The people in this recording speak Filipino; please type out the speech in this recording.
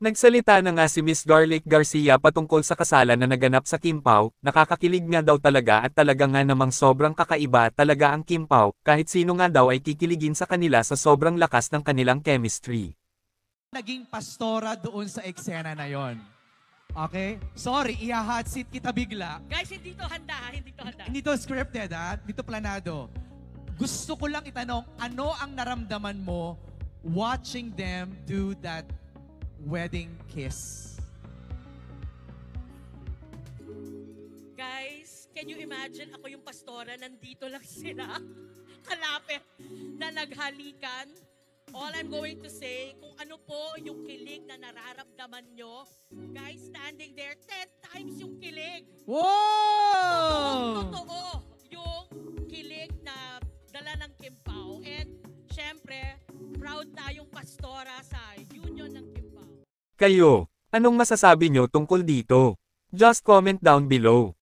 Nagsalita na nga si Miss Garlic Garcia patungkol sa kasalan na naganap sa Kimpao, nakakakilig nga daw talaga at talaga nga namang sobrang kakaiba talaga ang Kimpao, kahit sino nga daw ay kikiligin sa kanila sa sobrang lakas ng kanilang chemistry. Naging pastora doon sa eksena na yon. Okay? Sorry, iha-hot seat kita bigla. Guys, hindi to handa, hindi to handa. Hindi to scripted, ha? Hindi to planado. Gusto ko lang itanong, ano ang naramdaman mo watching them do that wedding kiss? Guys, can you imagine ako yung pastora, nandito lang sila, kalapit, na naghalikan? All I'm going to say, kung ano po yung kilig na nararamdaman nyo, guys, standing there, 10 times yung kilig. Wow! Totoo yung kilig na dala ng Kimpao. And, syempre, proud tayong pastora sa union ng Kimpao. Kayo, anong masasabi nyo tungkol dito? Just comment down below.